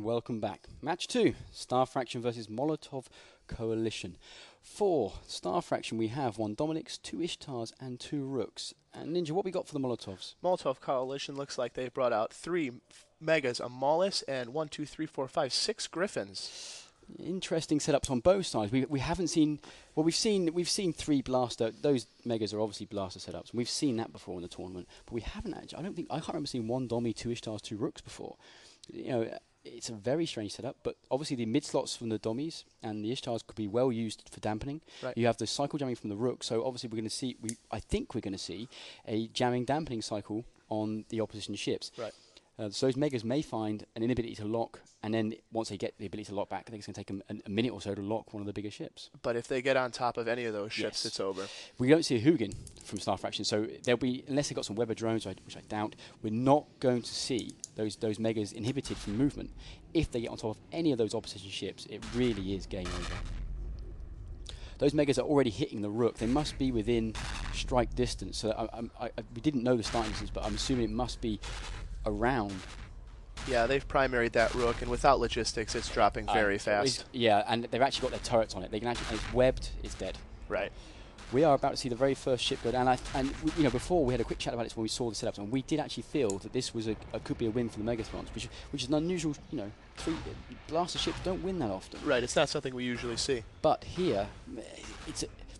and welcome back. Match 2, Star Fraction versus Molotov Coalition. For Star Fraction, we have 1 Dominix, 2 Ishtars, and 2 Rooks. And Ninja, what we got for the Molotovs? Molotov Coalition looks like they've brought out 3 Megas, a Maulus, and 1, 2, 3, 4, 5, 6 Griffins. Interesting setups on both sides. We haven't seen, well, we've seen 3 blaster. Those Megas are obviously blaster setups, and we've seen that before in the tournament. But we haven't actually. I can't remember seeing 1 Dommy, 2 Ishtars, 2 Rooks before. You know, it's a very strange setup. But obviously the mid slots from the Dommies and the Ishtars could be well used for dampening. Right. You have the cycle jamming from the Rook, so obviously we're going to see. I think we're going to see a jamming dampening cycle on the opposition ships. Right. So those Megas may find an inability to lock, and then once they get the ability to lock back, I think it's going to take them a minute or so to lock one of the bigger ships. But if they get on top of any of those ships, it's over. We don't see a Hugin from Star Fraction, so there'll be, unless they've got some Weber drones, which I doubt, we're not going to see those Megas inhibited from movement. If they get on top of any of those opposition ships, it really is game over. Those Megas are already hitting the Rook. They must be within strike distance. So we didn't know the starting distance, but I'm assuming it must be around. Yeah, they've primaried that Rook, and without logistics, it's dropping very fast. Yeah, and they've actually got their turrets on it. They can actually, and it's webbed, it's dead. Right. We are about to see the very first ship go down, and you know, before we had a quick chat about this when we saw the setups, and we did actually feel that this was could be a win for the Megathrons, which is an unusual. You know, 3 blaster ships don't win that often. Right, it's not something we usually see. But here,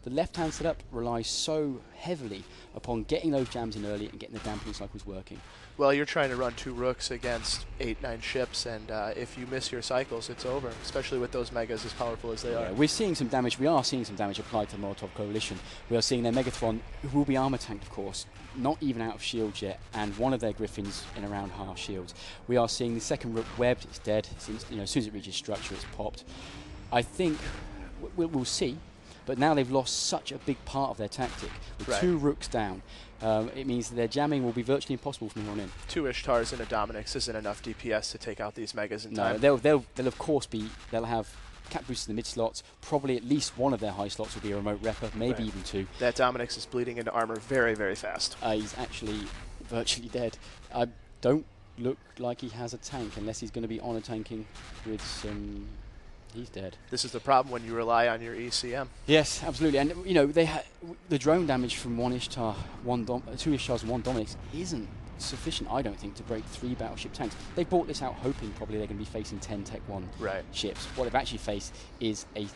the left-hand setup relies so heavily upon getting those jams in early and getting the dampening cycles working. Well, you're trying to run 2 Rooks against 8, 9 ships, and if you miss your cycles, it's over, especially with those Megas as powerful as they are. We're seeing some damage. We are seeing some damage applied to the Molotov Coalition. We are seeing their Megathron, who will be armor tanked, of course, not even out of shields yet, and one of their Griffins in around half shields. We are seeing the second Rook webbed. It's dead. You know, as soon as it reaches structure, it's popped. I think we'll see. But now they've lost such a big part of their tactic. With 2 Rooks down, it means that their jamming will be virtually impossible from here on in. 2 Ishtars and a Dominix isn't enough DPS to take out these Megas in time. No, they'll of course they'll have cap boosters in the mid slots. Probably at least one of their high slots will be a remote repper, maybe even 2. That Dominix is bleeding into armor very, very fast. He's actually virtually dead. I don't look like he has a tank unless he's going to be honor tanking with some. He's dead. This is the problem when you rely on your ECM. Yes, absolutely. And you know, they the drone damage from 1 Ishtar, 2 Ishtars, and 1 Dominix isn't sufficient, I don't think, to break 3 battleship tanks. They bought this out hoping probably they're going to be facing 10 Tech 1 ships. What they've actually faced is a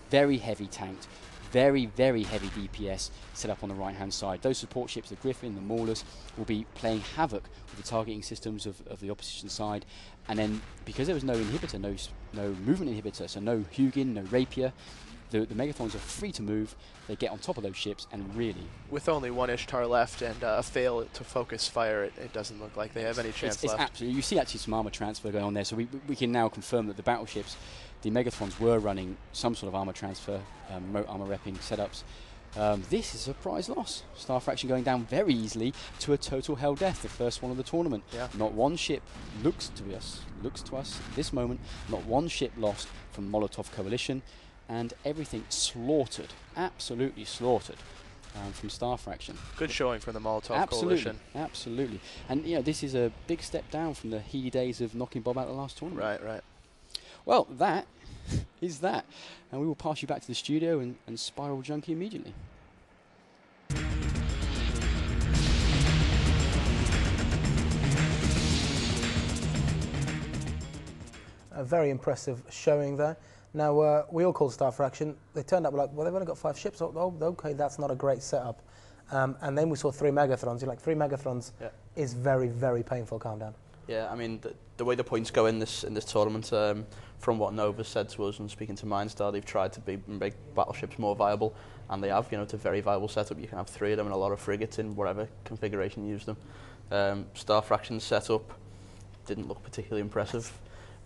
very heavy tanked, very, very heavy DPS set up on the right-hand side. Those support ships, the Griffin, the Maulers, will be playing havoc with the targeting systems of the opposition side. And then, because there was no inhibitor, no movement inhibitor, so no Hugin, no Rapier, the Megathrons are free to move. They get on top of those ships, and really, with only 1 Ishtar left and a fail to focus fire, it doesn't look like they have any chance left. Absolutely, you see actually some armor transfer going on there. So we can now confirm that the battleships, the Megathrons, were running some sort of armor transfer, remote armor repping setups. This is a prize loss. Star Fraction going down very easily to a total hell death, the first one of the tournament. Not one ship looks to us at this moment, not one ship lost from Molotov Coalition, and everything slaughtered, absolutely slaughtered. From Star Fraction. Good showing from the Molotov Coalition. Absolutely. And you know, this is a big step down from the heady days of knocking Bob out the last tournament. Right. Well, that is that. And we will pass you back to the studio and Spiral Junkie immediately. A very impressive showing there. Now, we all called Star Fraction. They turned up like, well, they've only got 5 ships. Oh, okay, that's not a great setup. And then we saw 3 Megathrons. You're like, 3 Megathrons is very, very painful. Calm down. Yeah, I mean, the way the points go in this tournament, from what Nova said to us and speaking to Mindstar, they've tried to make battleships more viable, and they have. You know, it's a very viable setup. You can have 3 of them and a lot of frigates in whatever configuration you use them. Star Fraction's setup didn't look particularly impressive.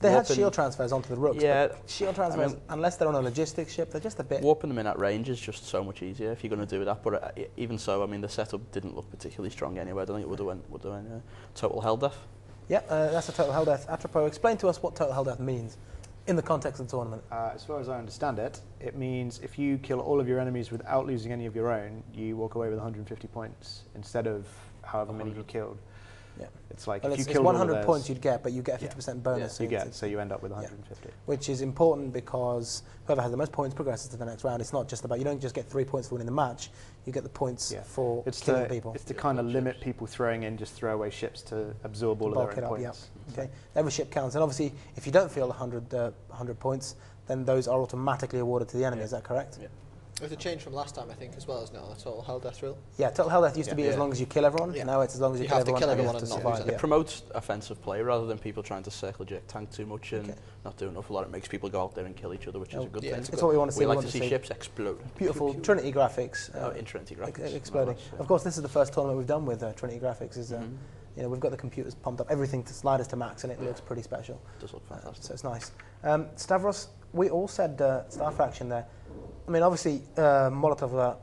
They had shield transfers onto the Rooks, yeah, but shield transfers, unless they're on a logistics ship, they're just a bit... Warping them in at range is just so much easier if you're going to do that, but even so, I mean, the setup didn't look particularly strong anyway. I don't think it would have went total hell death. Yeah, that's a total hell death. Atropo, explain to us what total hell death means in the context of the tournament. As far as I understand it, it means if you kill all of your enemies without losing any of your own, you walk away with 150 points instead of however many you killed. Yeah. It's like Well, if it's you killed all of 100 theirs, points you'd get, but you get a 50% bonus. you it's- get, so you end up with 150. which is important because whoever has the most points progresses to the next round. It's not just about, you don't just get 3 points for winning the match, you get the points for killing people. It's to kind of limit people throwing in just throwaway ships to absorb all of Bulk their it own up, yeah. points. Okay. Every ship counts, and obviously, if you don't feel 100 points, then those are automatically awarded to the enemy. Is that correct? Yeah. It's a change from last time, I think, as well, isn't it? On the total hell death rule. Yeah. Total hell death used to be as Yeah. long as you kill everyone. Yeah. Now it's as long as you, You kill have to everyone, kill and you everyone have to and not lose survive. it. Yeah. It promotes offensive play rather than people trying to circle jerk tank too much and not do enough. A lot. It makes people go out there and kill each other, which is a good yeah, thing. It's what we want to see. We like want to see ships explode. Beautiful Trinity graphics. In Trinity graphics. Exploding. Nice, yeah. Of course, this is the first tournament we've done with Trinity graphics. You know, we've got the computers pumped up, everything to sliders to max, and it looks pretty special. It does look fantastic. So it's nice. Stavros, we all said Star Faction there. I mean, obviously, Molotov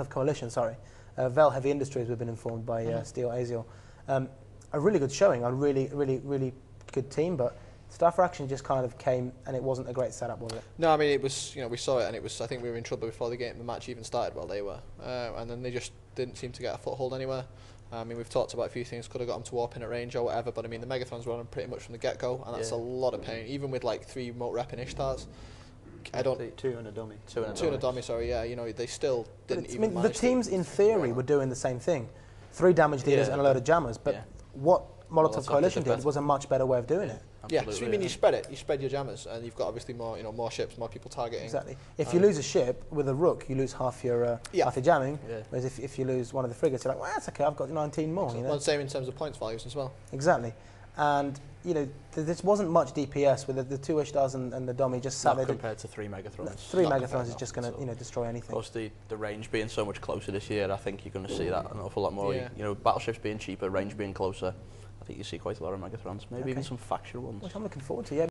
Coalition, sorry. Vel Heavy Industries, we've been informed by Steel Aziel. A really good showing, a really good team, but Star Faction just kind of came and it wasn't a great setup, was it? No, I mean, it was, we saw it, and it was, I think we were in trouble before the match even started. Well, they were. And then they just didn't seem to get a foothold anywhere. I mean, we've talked about a few things, could have got them to warp in at range or whatever, but I mean, the Megathrons were on them pretty much from the get-go, and that's a lot of pain. Even with like 3 remote rep and Ishtars, I don't... 2 and a dummy. 2 and a dummy, sorry, yeah, they still didn't even the manage to- teams in theory were doing the same thing. 3 damage dealers and a load of jammers, but what Molotov that's Coalition better. did was a much better way of doing it. Yeah, so I mean, you spread it, you spread your jammers, and you've got obviously more, more ships, more people targeting. Exactly. If you lose a ship with a rook, you lose half your jamming. Yeah. Whereas if you lose one of the frigates, you're like, well, that's okay. I've got 19 more. You know? Well, same in terms of points values as well. Exactly. And this wasn't much DPS with the 2 Ishtars and the dummy just sat Not there. compared to 3 Megathrons. 3 Not Megathrons compared, is no, just going to destroy anything. Plus the range being so much closer this year, I think you're going to see that an awful lot more. Yeah. Battleships being cheaper, range being closer. I think you see quite a lot of Megathrons, maybe even some factional ones. Which I'm looking forward to. Yeah.